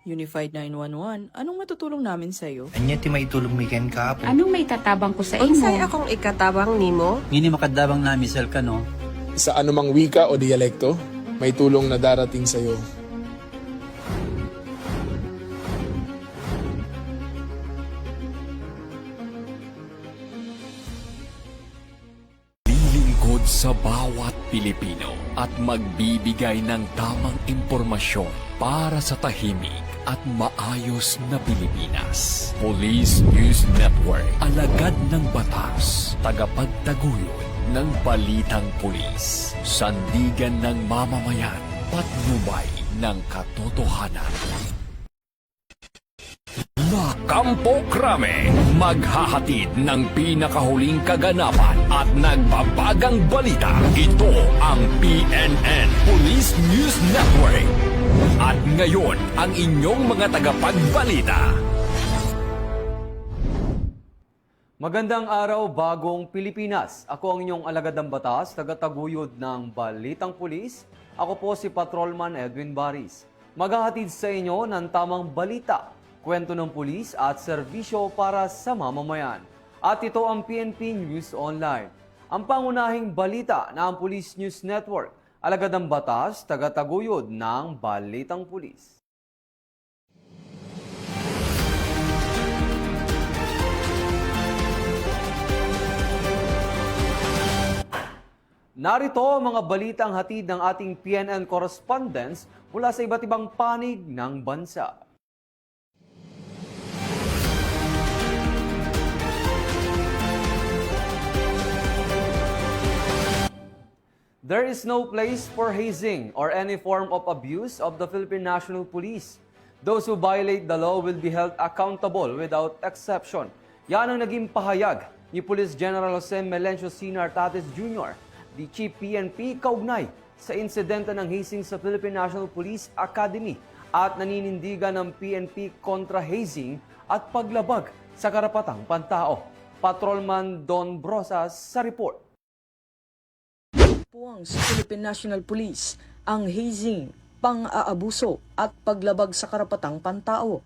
Unified 911, anong matutulong namin sa'yo? Anya ti maitulong mi ken kapo. Anong may tatabang ko sa imo? Unsay akong ikatabang nimo? Ngini makadabang na misal ka no. Sa anumang wika o dialekto, may tulong na darating sa iyo. Lilingkod sa bawat Pilipino at magbibigay ng tamang impormasyon para sa tahimik at maayos na Pilipinas. Police News Network, alagad ng batas, tagapagtaguyod ng balitang pulis, sandigan ng mamamayan, patnubay ng katotohanan. La Campo Crame, maghahatid ng pinakahuling kaganapan at nagbabagang balita. Ito ang PNN Police News Network. At ngayon, ang inyong mga tagapagbalita. Magandang araw, bagong Pilipinas. Ako ang inyong alagad ng batas, tagataguyod ng Balitang Pulis. Ako po si Patrolman Edwin Baris. Maghahatid sa inyo ng tamang balita, kwento ng pulis at serbisyo para sa mamamayan. At ito ang PNP News Online. Ang pangunahing balita ng Police News Network, alagad ng batas, tagataguyod ng Balitang Pulis. Narito ang mga balitang hatid ng ating PNN correspondents mula sa iba't ibang panig ng bansa. There is no place for hazing or any form of abuse of the Philippine National Police. Those who violate the law will be held accountable without exception. Yan ang naging pahayag ni Police General Jose Melencio Sr. Artates Jr., the Chief PNP, kaugnay sa insidente ng hazing sa Philippine National Police Academy at naninindigan ng PNP kontra hazing at paglabag sa karapatang pantao. Patrolman Don Brosas sa report. Puwang sa Philippine National Police ang hazing, pang-aabuso at paglabag sa karapatang pantao.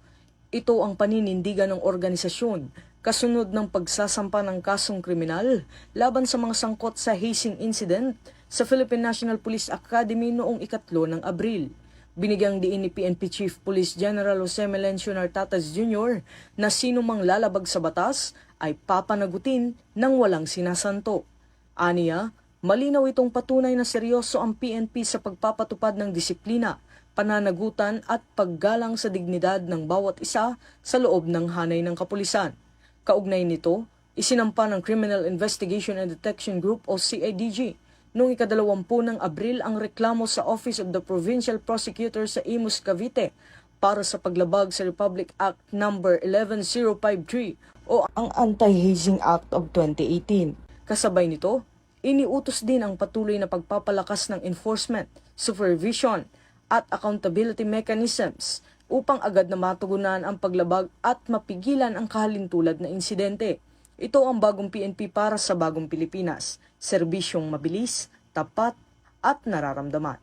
Ito ang paninindigan ng organisasyon kasunod ng pagsasampa ng kasong kriminal laban sa mga sangkot sa hazing incident sa Philippine National Police Academy noong 3 ng Abril. Binigyang diin ni PNP Chief Police General Jose Melencio Artates Jr. na sino mang lalabag sa batas ay papanagutin ng walang sinasanto. Aniya, malinaw itong patunay na seryoso ang PNP sa pagpapatupad ng disiplina, pananagutan at paggalang sa dignidad ng bawat isa sa loob ng hanay ng kapulisan. Kaugnay nito, isinampa ng Criminal Investigation and Detection Group o CIDG noong 20 ng Abril ang reklamo sa Office of the Provincial Prosecutor sa Imus, Cavite para sa paglabag sa Republic Act No. 11053 o ang Anti-Hazing Act of 2018. Kasabay nito, iniutos din ang patuloy na pagpapalakas ng enforcement, supervision at accountability mechanisms upang agad na matugunan ang paglabag at mapigilan ang kahalintulad na insidente. Ito ang bagong PNP para sa bagong Pilipinas, serbisyong mabilis, tapat at nararamdaman.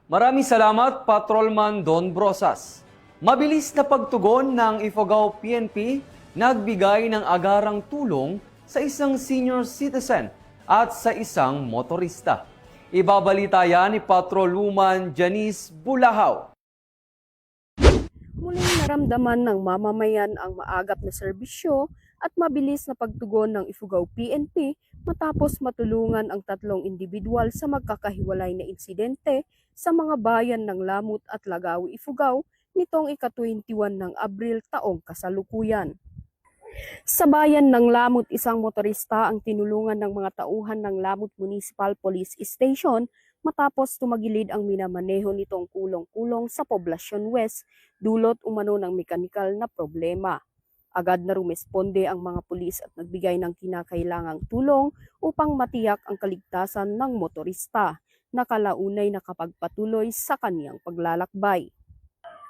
Maraming salamat, Patrolman Don Brosas. Mabilis na pagtugon ng Ifugao PNP, nagbigay ng agarang tulong sa isang senior citizen at sa isang motorista. Ibabalita yan ni Patrolwoman Janice Bulahaw. Muling naramdaman ng mamamayan ang maagap na serbisyo at mabilis na pagtugon ng Ifugao PNP matapos matulungan ang 3 individual sa magkakahiwalay na insidente sa mga bayan ng Lamut at Lagawi, Ifugao nitong ika-21 ng Abril taong kasalukuyan. Sa bayan ng Lamut, isang motorista ang tinulungan ng mga tauhan ng Lamut Municipal Police Station matapos tumagilid ang minamaneho nitong kulong-kulong sa Poblacion West, dulot umano ng mekanikal na problema. Agad na rumesponde ang mga pulis at nagbigay ng kinakailangang tulong upang matiyak ang kaligtasan ng motorista na kalaunay nakapagpatuloy sa kaniyang paglalakbay.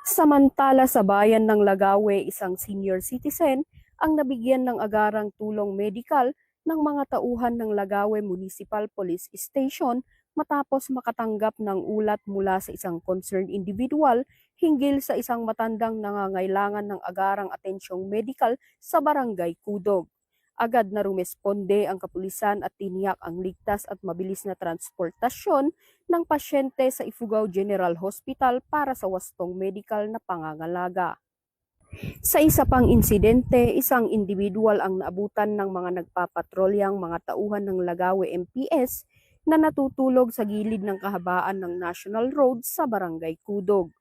Samantala sa bayan ng Lagawe, isang senior citizen ang nabigyan ng agarang tulong medikal ng mga tauhan ng Lagawe Municipal Police Station matapos makatanggap ng ulat mula sa isang concerned individual hinggil sa isang matandang nangangailangan ng agarang atensyong medikal sa Barangay Kudog. Agad na rumesponde ang kapulisan at tiniyak ang ligtas at mabilis na transportasyon ng pasyente sa Ifugao General Hospital para sa wastong medical na pangangalaga. Sa isa pang insidente, isang individual ang naabutan ng mga nagpapatrolyang mga tauhan ng Lagawe MPS na natutulog sa gilid ng kahabaan ng National Road sa Barangay Kudog.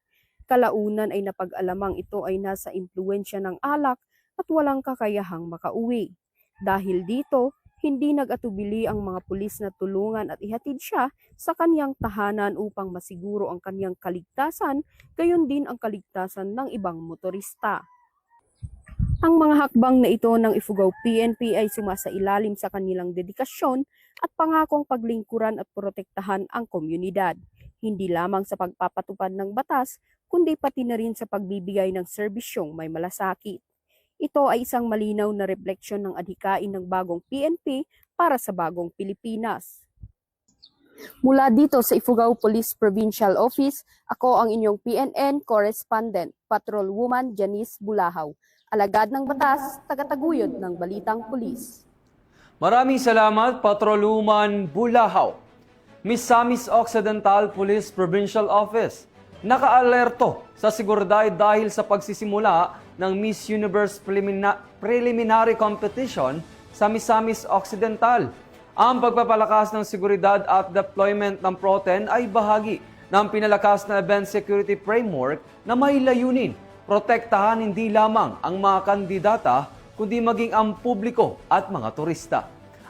Kalaunan ay napag-alamang ito ay nasa impluwensya ng alak at walang kakayahang makauwi. Dahil dito, hindi nag-atubili ang mga pulis na tulungan at ihatid siya sa kaniyang tahanan upang masiguro ang kaniyang kaligtasan, gayon din ang kaligtasan ng ibang motorista. Ang mga hakbang na ito ng Ifugao PNP ay sumasailalim sa kanilang dedikasyon at pangakong paglingkuran at protektahan ang komunidad, hindi lamang sa pagpapatupad ng batas, kundi pati na rin sa pagbibigay ng serbisyong may malasakit. Ito ay isang malinaw na refleksyon ng adhikain ng bagong PNP para sa bagong Pilipinas. Mula dito sa Ifugao Police Provincial Office, ako ang inyong PNN Correspondent, Patrolwoman Janice Bulahaw. Alagad ng batas, tagataguyod ng Balitang Pulis. Maraming salamat, Patrolwoman Bulahaw. Misamis Occidental Police Provincial Office, nakaalerto sa seguridad dahil sa pagsisimula ng Miss Universe Preliminary Competition sa Misamis Occidental. Ang pagpapalakas ng seguridad at deployment ng PROTEN ay bahagi ng pinalakas na event security framework na may layunin protektahan hindi lamang ang mga kandidata, kundi maging ang publiko at mga turista.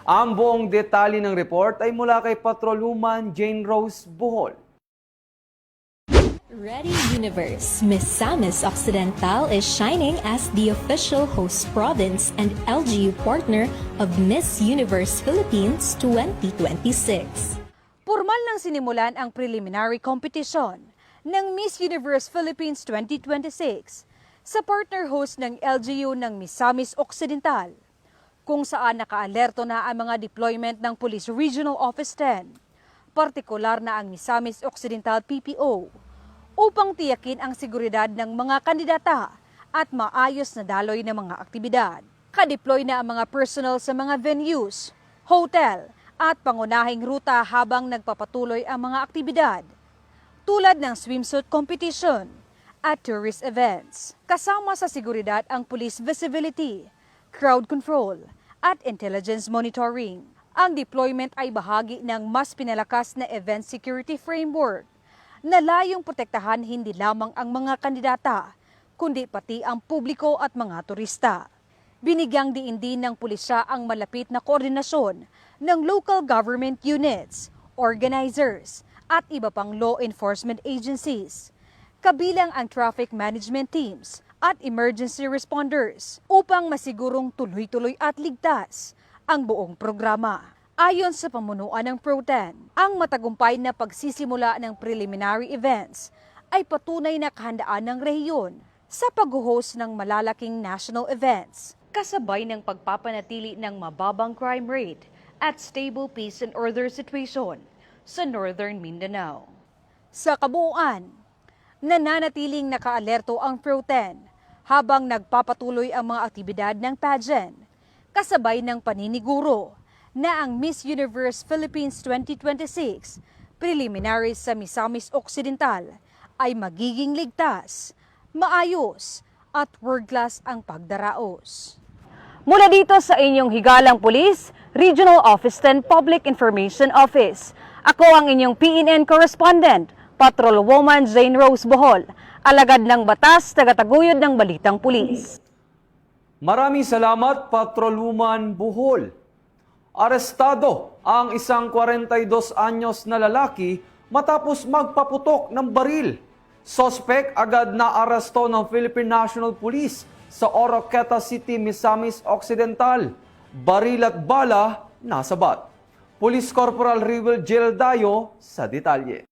Ang buong detalye ng report ay mula kay Patrolwoman Jane Rose Bohol. Ready Universe, Misamis Occidental is shining as the official host province and LGU partner of Miss Universe Philippines 2026. Pormal nang sinimulan ang preliminary competition ng Miss Universe Philippines 2026 sa partner host ng LGU ng Misamis Occidental, kung saan nakaalerto na ang mga deployment ng Police Regional Office 10, partikular na ang Misamis Occidental PPO, upang tiyakin ang seguridad ng mga kandidata at maayos na daloy ng mga aktibidad. Ka-deploy na ang mga personnel sa mga venues, hotel at pangunahing ruta habang nagpapatuloy ang mga aktibidad, tulad ng swimsuit competition at tourist events. Kasama sa seguridad ang police visibility, crowd control at intelligence monitoring. Ang deployment ay bahagi ng mas pinalakas na event security framework na layong protektahan hindi lamang ang mga kandidata, kundi pati ang publiko at mga turista. Binigyang diin din ng pulisya ang malapit na koordinasyon ng local government units, organizers, at iba pang law enforcement agencies, kabilang ang traffic management teams at emergency responders upang masigurong tuloy-tuloy at ligtas ang buong programa. Ayon sa pamunuan ng PROTEN, ang matagumpay na pagsisimula ng preliminary events ay patunay na kahandaan ng rehiyon sa pag-host ng malalaking national events, kasabay ng pagpapanatili ng mababang crime rate at stable peace and order situation sa Northern Mindanao. Sa kabuuan, nananatiling nakaalerto ang PROTEN habang nagpapatuloy ang mga aktibidad ng pageant, kasabay ng paniniguro na ang Miss Universe Philippines 2026 preliminaries sa Misamis Occidental ay magiging ligtas, maayos at world-class ang pagdaraos. Mula dito sa inyong higalang pulis, Regional Office 10 Public Information Office, ako ang inyong PNN Correspondent, Patrolwoman Jane Rose Bohol, alagad ng batas, tagataguyod ng Balitang Pulis. Maraming salamat, Patrolwoman Bohol. Arestado ang isang 42 anyos na lalaki matapos magpaputok ng baril. Sospek agad na aresto ng Philippine National Police sa Oroqueta City, Misamis Occidental. Baril at bala nasabat. Police Corporal Rivel Geldayo sa detalye.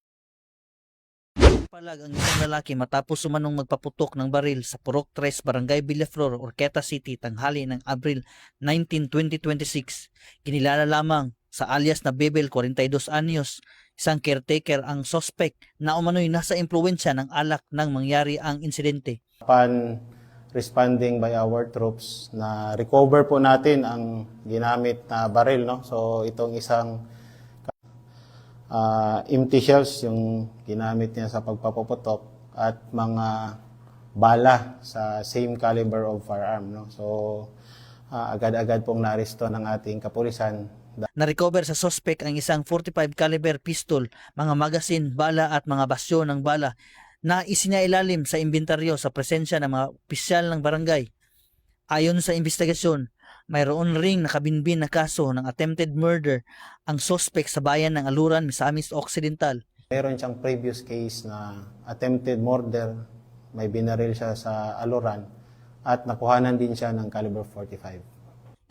Napalag ang isang lalaki matapos sumanong magpaputok ng baril sa Purok 3, Barangay Villaflor, Orqueta City, tanghali ng Abril 19, 2026. Kinilala lamang sa alias na Bebel, 42 anyos, isang caretaker ang suspect na umano'y nasa impluwensya ng alak nang mangyari ang insidente. Upon responding by our troops, na recover po natin ang ginamit na baril, no? So itong isang empty shells yung ginamit niya sa pagpapaputok at mga bala sa same caliber of firearm, no? So agad-agad pong naaresto ng ating kapulisan. Na-recover sa suspect ang isang 45 caliber pistol, mga magasin, bala at mga basyo ng bala na isinailalim sa inventaryo sa presensya ng mga opisyal ng barangay. Ayon sa investigasyon, mayroon ring nakabinbin na kaso ng attempted murder ang suspect sa bayan ng Aluran, Misamis Occidental. Meron siyang previous case na attempted murder, may binaril siya sa Aluran at nakuhanan din siya ng caliber 45.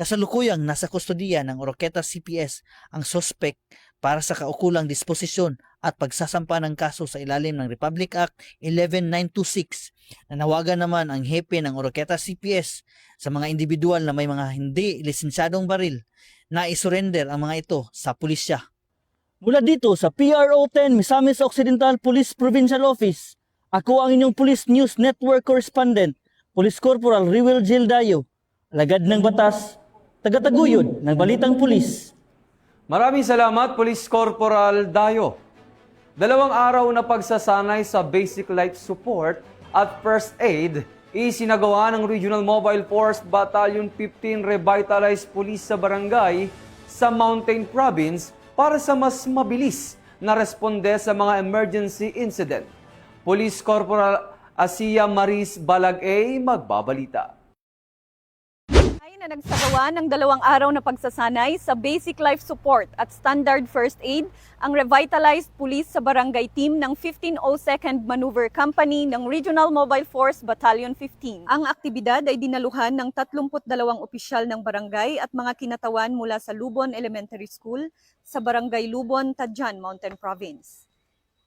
Kasalukuyang nasa kustodiya ng Oroqueta CPS ang suspect para sa kaukulang disposisyon at pagsasampa ng kaso sa ilalim ng Republic Act 11926. Nanawagan naman ang hepe ng Oroqueta CPS sa mga individual na may mga hindi lisensyadong baril na isurrender ang mga ito sa pulisya. Mula dito sa PRO 10 Misamis Occidental Police Provincial Office, ako ang inyong Police News Network Correspondent, Police Corporal Riwel Gildayo, alagad ng batas, tagataguyod ng Balitang Pulis. Maraming salamat, Police Corporal Dayo. 2 araw na pagsasanay sa basic life support at first aid isinagawa ng Regional Mobile Force Battalion 15 Revitalized Police sa barangay sa Mountain Province para sa mas mabilis na responde sa mga emergency incident. Police Corporal Asia Maris Balagay magbabalita. Na nagsagawa ng 2 araw na pagsasanay sa basic life support at standard first aid ang revitalized police sa barangay team ng 1502nd Maneuver Company ng Regional Mobile Force Battalion 15. Ang aktibidad ay dinaluhan ng 32 opisyal ng barangay at mga kinatawan mula sa Lubon Elementary School sa barangay Lubon, Tadjan, Mountain Province.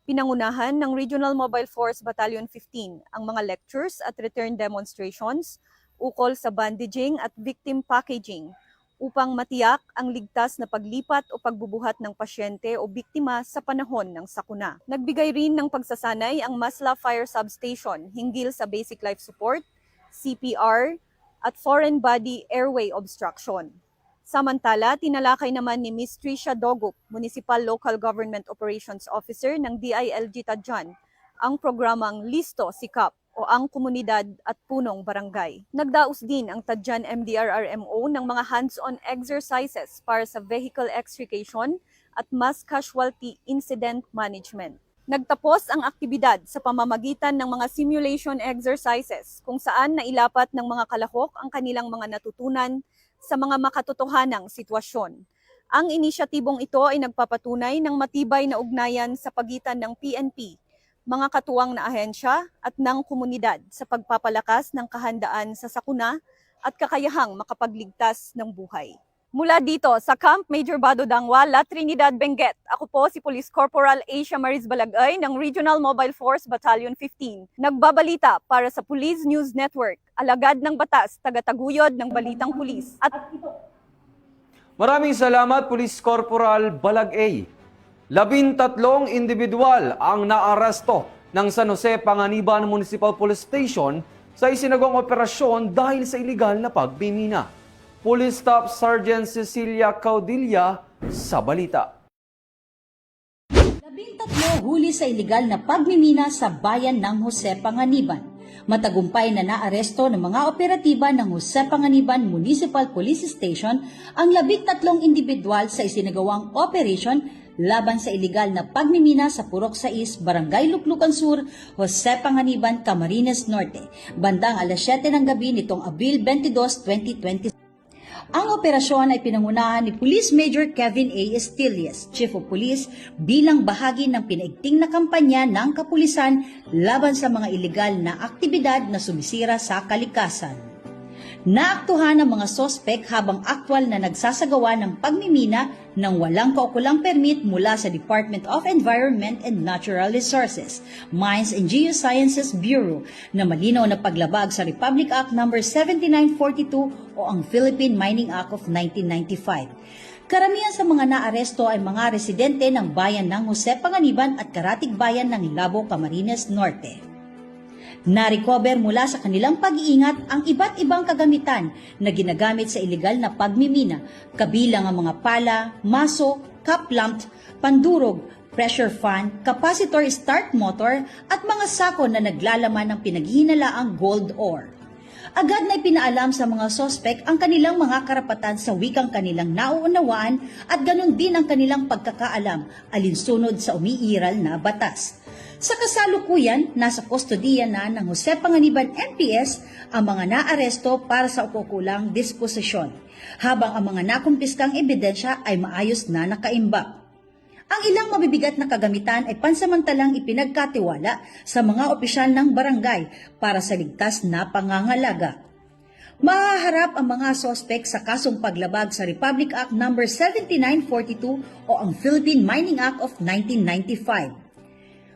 Pinangunahan ng Regional Mobile Force Battalion 15 ang mga lectures at return demonstrations ukol sa bandaging at victim packaging upang matiyak ang ligtas na paglipat o pagbubuhat ng pasyente o biktima sa panahon ng sakuna. Nagbigay rin ng pagsasanay ang Masla Fire Substation hinggil sa basic life support, CPR, at foreign body airway obstruction. Samantala, tinalakay naman ni Ms. Tricia Dogup, Municipal Local Government Operations Officer ng DILG Tadjan, ang programang Listo Sikap o ang komunidad at punong barangay. Nagdaos din ang Tadjan MDRRMO ng mga hands-on exercises para sa vehicle extrication at mass casualty incident management. Nagtapos ang aktibidad sa pamamagitan ng mga simulation exercises kung saan nailapat ng mga kalahok ang kanilang mga natutunan sa mga makatotohanang sitwasyon. Ang inisyatibong ito ay nagpapatunay ng matibay na ugnayan sa pagitan ng PNP, mga katuwang na ahensya at ng komunidad sa pagpapalakas ng kahandaan sa sakuna at kakayahang makapagligtas ng buhay. Mula dito sa Camp Major Bado Dangwa, La Trinidad, Benguet, ako po si Police Corporal Asia Maris Balagay ng Regional Mobile Force Battalion 15. Nagbabalita para sa Police News Network, alagad ng batas, tagataguyod ng Balitang Pulis. Maraming salamat, Police Corporal Balagay. 13 individual ang naaresto ng San Jose Panganiban Municipal Police Station sa isinagawang operasyon dahil sa iligal na pagmimina. Police Staff Sergeant Cecilia Caudilla sa balita. 13 huli sa iligal na pagmimina sa bayan ng Jose Panganiban. Matagumpay na naaresto ng mga operatiba ng Jose Panganiban Municipal Police Station ang 13 individual sa isinagawang operation laban sa iligal na pagmimina sa Purok 6, Barangay Luklukan Sur, Jose Panganiban, Camarines Norte, bandang alas 7 ng gabi nitong Abril 22, 2020. Ang operasyon ay pinangunahan ni Police Major Kevin A. Estillas, Chief of Police, bilang bahagi ng pinaigting na kampanya ng kapulisan laban sa mga iligal na aktibidad na sumisira sa kalikasan. Naaktuhan ang mga sospek habang aktwal na nagsasagawa ng pagmimina nang walang kaukulang permit mula sa Department of Environment and Natural Resources, Mines and Geosciences Bureau na malinaw na paglabag sa Republic Act No. 7942 o ang Philippine Mining Act of 1995. Karamihan sa mga naaresto ay mga residente ng bayan ng Jose Panganiban at karatig bayan ng Labo, Camarines Norte. Na-recover mula sa kanilang pag-iingat ang iba't ibang kagamitan na ginagamit sa ilegal na pagmimina, kabilang ang mga pala, maso, cap lamp, pandurog, pressure fan, capacitor start motor at mga sako na naglalaman ng pinaghihinalaang gold ore. Agad na ipinaalam sa mga sospek ang kanilang mga karapatan sa wikang kanilang nauunawaan at ganun din ang kanilang pagkakaalam alinsunod sa umiiral na batas. Sa kasalukuyan, nasa kustodiya na ng Jose Panganiban MPS ang mga naaresto para sa ukukulang disposisyon, habang ang mga nakumpiskang ebidensya ay maayos na nakaimbak. Ang ilang mabibigat na kagamitan ay pansamantalang ipinagkatiwala sa mga opisyal ng barangay para sa ligtas na pangangalaga. Mahaharap ang mga sospek sa kasong paglabag sa Republic Act No. 7942 o ang Philippine Mining Act of 1995.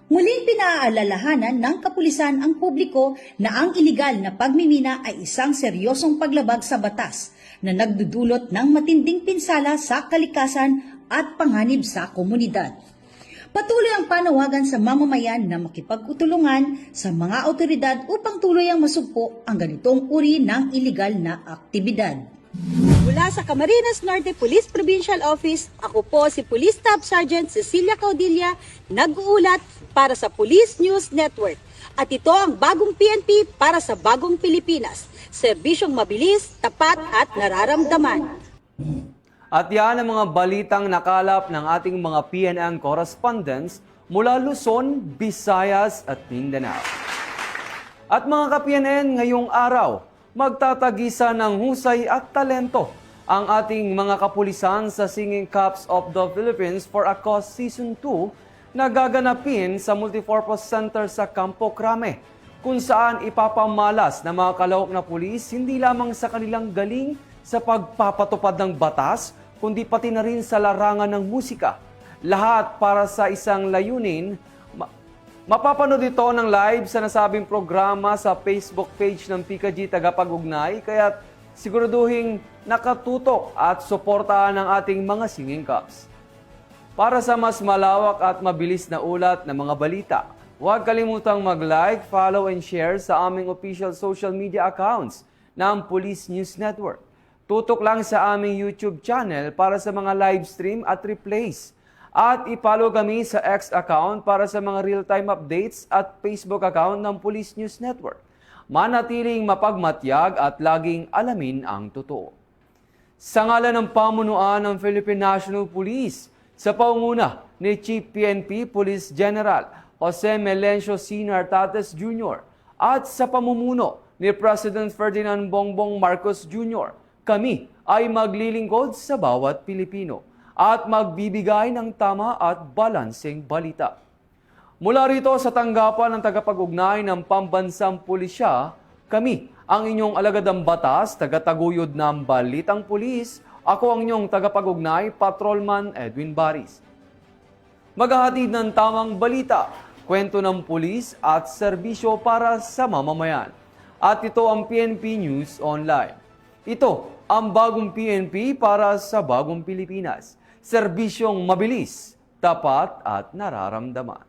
Muling pinaaalalahanan ng kapulisan ang publiko na ang iligal na pagmimina ay isang seryosong paglabag sa batas na nagdudulot ng matinding pinsala sa kalikasan at panganib sa komunidad. Patuloy ang panawagan sa mamamayan na makipagtulungan sa mga autoridad upang tuluyang masugpo ang ganitong uri ng iligal na aktibidad. Mula sa Camarines Norte Police Provincial Office, ako po si Police Staff Sergeant Cecilia Caudilla, nag-uulat para sa Police News Network. At ito ang bagong PNP para sa bagong Pilipinas. Serbisyong mabilis, tapat at nararamdaman. At yan ang mga balitang nakalap ng ating mga PNN correspondents mula Luzon, Visayas at Mindanao. At mga ka-PNN, ngayong araw, magtatagisa ng husay at talento ang ating mga kapulisan sa Singing Cups of the Philippines for a Cause Season 2 na gaganapin sa Multipurpose Center sa Campo Crame, kung saan ipapamalas ng mga kalahok na pulis hindi lamang sa kanilang galing sa pagpapatupad ng batas, kundi pati na rin sa larangan ng musika. Lahat para sa isang layunin. Mapapanood ito ng live sa nasabing programa sa Facebook page ng PKG Tagapag-Ugnay, kaya siguraduhin nakatutok at suportahan ang ating mga Singing Cups. Para sa mas malawak at mabilis na ulat ng mga balita, huwag kalimutang mag-like, follow and share sa aming official social media accounts ng Police News Network. Tutok lang sa aming YouTube channel para sa mga live stream at replays. At i-follow kami sa X account para sa mga real-time updates at Facebook account ng Police News Network. Manatiling mapagmatyag at laging alamin ang totoo. Sa ngalan ng pamunuan ng Philippine National Police, sa paunguna ni Chief PNP Police General Jose Melencio C. Nartates Jr. at sa pamumuno ni President Ferdinand Bongbong Marcos Jr., kami ay maglilingkod sa bawat Pilipino at magbibigay ng tama at balanseng balita. Mula rito sa tanggapan ng tagapag-ugnay ng Pambansang Pulisya, kami ang inyong alagadang batas, tagataguyod ng Balitang Pulis. Ako ang inyong tagapag-ugnay, Patrolman Edwin Baris. Maghahatid ng tamang balita, kwento ng pulis at serbisyo para sa mamamayan. At ito ang PNP News Online. Ito ang bagong PNP para sa bagong Pilipinas. Serbisyong mabilis, tapat at nararamdaman.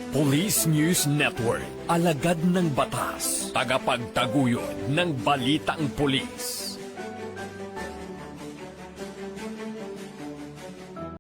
Police News Network, alagad ng batas, tagapagtaguyod ng balitang pulis.